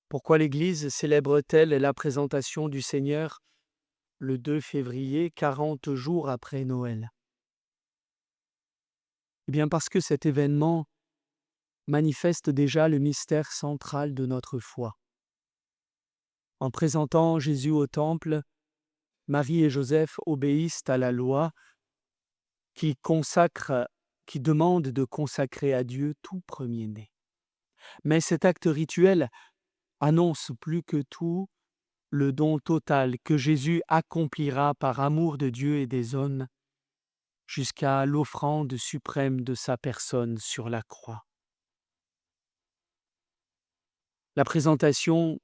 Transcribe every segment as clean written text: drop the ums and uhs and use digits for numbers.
Pourquoi l'Église célèbre-t-elle la présentation du Seigneur le 2 février, 40 jours après Noël? Eh bien parce que cet événement manifeste déjà le mystère central de notre foi. En présentant Jésus au temple, Marie et Joseph obéissent à la loi qui qui demande de consacrer à Dieu tout premier-né. Mais cet acte rituel annonce plus que tout le don total que Jésus accomplira par amour de Dieu et des hommes jusqu'à l'offrande suprême de sa personne sur la croix. La présentation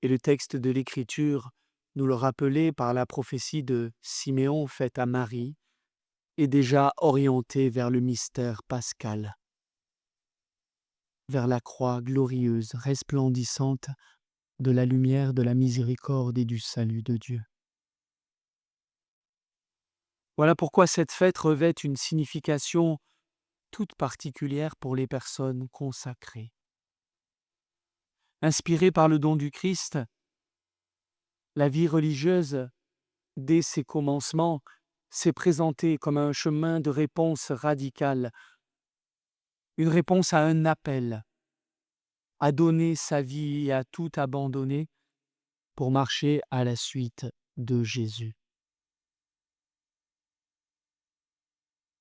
et le texte de l'Écriture nous le rappelaient par la prophétie de Siméon faite à Marie est déjà orienté vers le mystère pascal, vers la croix glorieuse, resplendissante de la lumière de la miséricorde et du salut de Dieu. Voilà pourquoi cette fête revêt une signification toute particulière pour les personnes consacrées. Inspirée par le don du Christ, la vie religieuse, dès ses commencements, s'est présentée comme un chemin de réponse radicale, une réponse à un appel, à donner sa vie et à tout abandonner pour marcher à la suite de Jésus.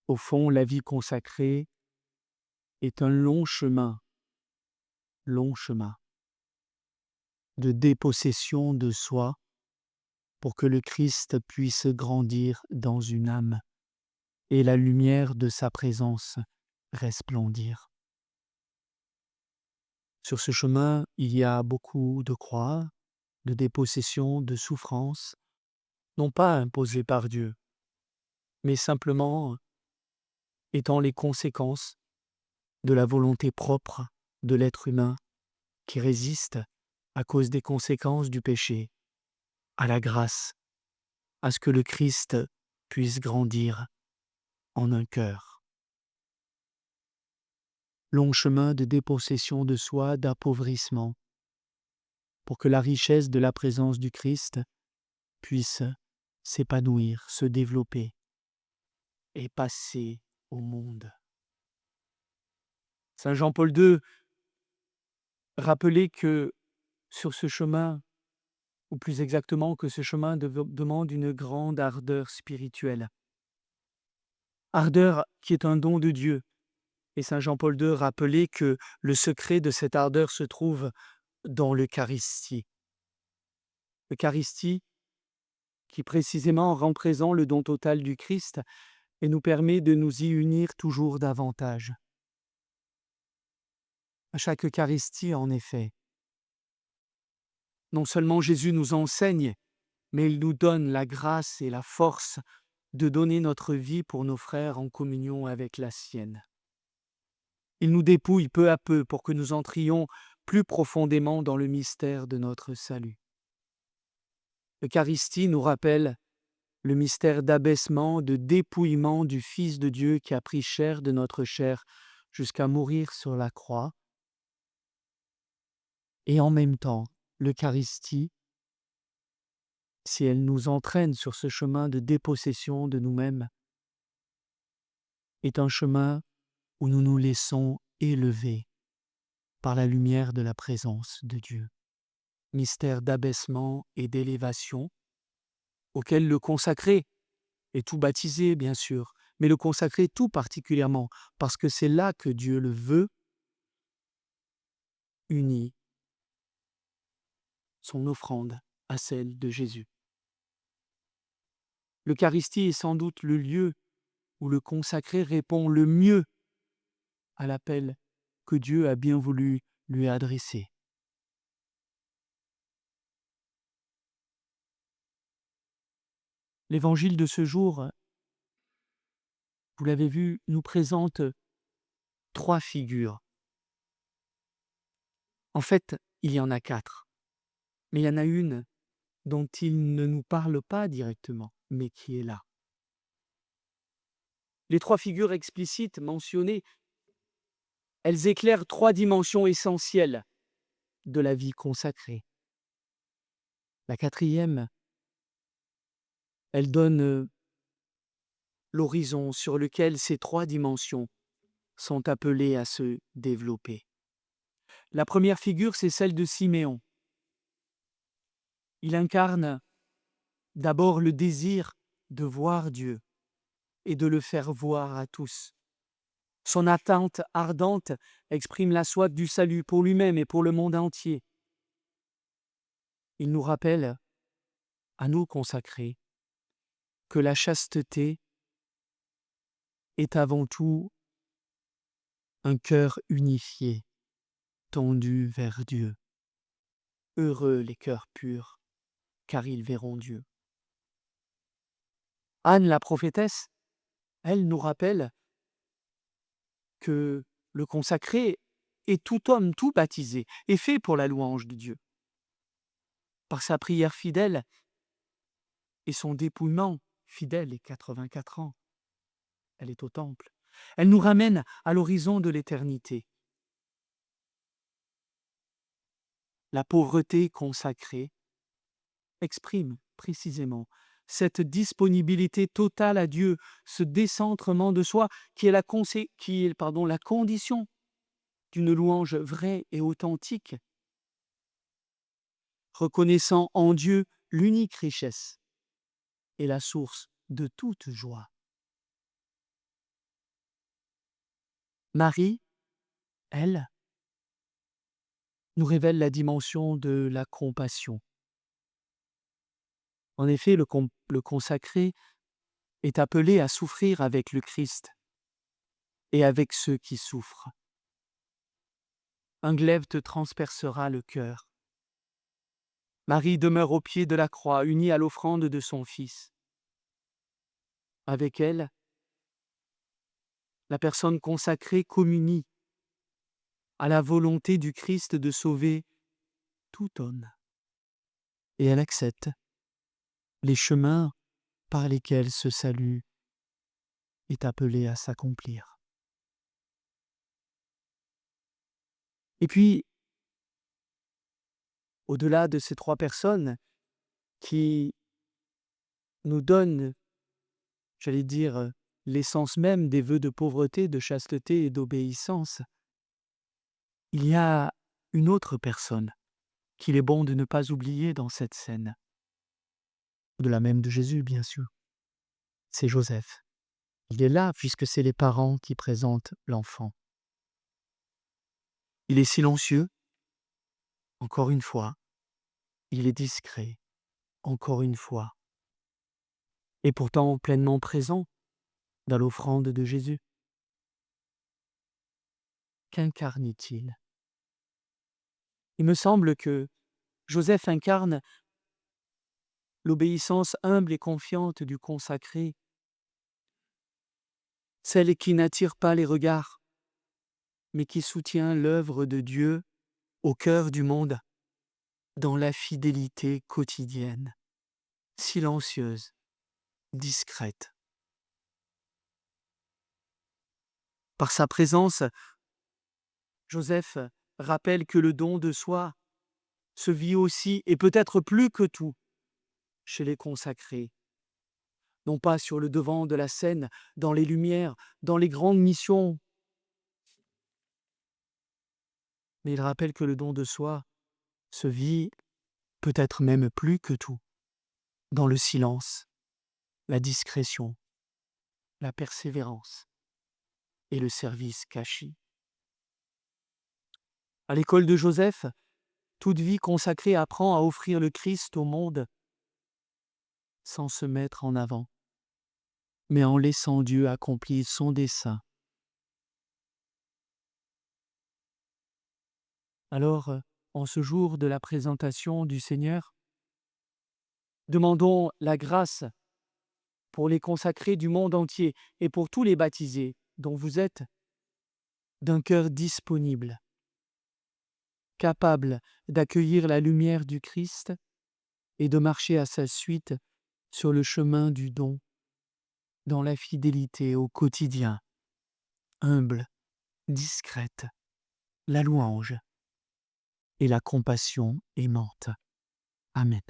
Au fond, la vie consacrée est un long chemin de dépossession de soi pour que le Christ puisse grandir dans une âme et la lumière de sa présence resplendir. Sur ce chemin, il y a beaucoup de croix, de dépossession, de souffrance, non pas imposées par Dieu, mais simplement étant les conséquences de la volonté propre de l'être humain qui résiste à cause des conséquences du péché, à la grâce, à ce que le Christ puisse grandir en un cœur. Long chemin de dépossession de soi, d'appauvrissement, pour que la richesse de la présence du Christ puisse s'épanouir, se développer et passer au monde. Saint Jean-Paul II rappelait que sur ce chemin, ou plus exactement que ce chemin demande une grande ardeur spirituelle. Ardeur qui est un don de Dieu. Et Saint Jean-Paul II rappelait que le secret de cette ardeur se trouve dans l'Eucharistie. L'Eucharistie qui précisément rend présent le don total du Christ et nous permet de nous y unir toujours davantage. À chaque Eucharistie, en effet, non seulement Jésus nous enseigne, mais il nous donne la grâce et la force de donner notre vie pour nos frères en communion avec la sienne. Il nous dépouille peu à peu pour que nous entrions plus profondément dans le mystère de notre salut. L'Eucharistie nous rappelle le mystère d'abaissement, de dépouillement du Fils de Dieu qui a pris chair de notre chair jusqu'à mourir sur la croix. Et en même temps, l'Eucharistie, si elle nous entraîne sur ce chemin de dépossession de nous-mêmes, est un chemin où nous nous laissons élever par la lumière de la présence de Dieu. Mystère d'abaissement et d'élévation, auquel le consacré, et tout baptisé bien sûr, mais le consacré tout particulièrement, parce que c'est là que Dieu le veut, unit son offrande à celle de Jésus. L'Eucharistie est sans doute le lieu où le consacré répond le mieux à l'appel que Dieu a bien voulu lui adresser. L'évangile de ce jour, vous l'avez vu, nous présente 3 figures. En fait, il y en a 4, mais il y en a une dont il ne nous parle pas directement, mais qui est là. Les 3 figures explicites mentionnées, elles éclairent 3 dimensions essentielles de la vie consacrée. La quatrième, elle donne l'horizon sur lequel ces trois dimensions sont appelées à se développer. La première figure, c'est celle de Siméon. Il incarne d'abord le désir de voir Dieu et de le faire voir à tous. Son attente ardente exprime la soif du salut pour lui-même et pour le monde entier. Il nous rappelle, à nous consacrés, que la chasteté est avant tout un cœur unifié, tendu vers Dieu. Heureux les cœurs purs, car ils verront Dieu. Anne la prophétesse, elle nous rappelle que le consacré est tout homme, tout baptisé, est fait pour la louange de Dieu. Par sa prière fidèle et son dépouillement fidèle et 84 ans, elle est au temple. Elle nous ramène à l'horizon de l'éternité. La pauvreté consacrée exprime précisément cette disponibilité totale à Dieu, ce décentrement de soi qui est la condition d'une louange vraie et authentique, reconnaissant en Dieu l'unique richesse et la source de toute joie. Marie, elle, nous révèle la dimension de la compassion. En effet, le consacré est appelé à souffrir avec le Christ et avec ceux qui souffrent. Un glaive te transpercera le cœur. Marie demeure au pied de la croix, unie à l'offrande de son Fils. Avec elle, la personne consacrée communie à la volonté du Christ de sauver tout homme. Et elle accepte les chemins par lesquels ce salut est appelé à s'accomplir. Et puis, au-delà de ces trois personnes qui nous donnent, j'allais dire, l'essence même des vœux de pauvreté, de chasteté et d'obéissance, il y a une autre personne qu'il est bon de ne pas oublier dans cette scène. Au-delà même de Jésus, bien sûr. C'est Joseph. Il est là puisque c'est les parents qui présentent l'enfant. Il est silencieux, encore une fois. Il est discret, encore une fois. Et pourtant pleinement présent dans l'offrande de Jésus. Qu'incarne-t-il ? Il me semble que Joseph incarne l'obéissance humble et confiante du consacré, celle qui n'attire pas les regards, mais qui soutient l'œuvre de Dieu au cœur du monde, dans la fidélité quotidienne, silencieuse, discrète. Par sa présence, Joseph rappelle que le don de soi se vit aussi, et peut-être plus que tout, chez les consacrés. Non pas sur le devant de la scène, dans les lumières, dans les grandes missions, mais il rappelle que le don de soi se vit peut-être même plus que tout, dans le silence, la discrétion, la persévérance et le service caché. À l'école de Joseph, toute vie consacrée apprend à offrir le Christ au monde sans se mettre en avant, mais en laissant Dieu accomplir son dessein. Alors, en ce jour de la présentation du Seigneur, demandons la grâce pour les consacrés du monde entier et pour tous les baptisés dont vous êtes, d'un cœur disponible, capable d'accueillir la lumière du Christ et de marcher à sa suite sur le chemin du don, dans la fidélité au quotidien, humble, discrète, la louange et la compassion aimante. Amen.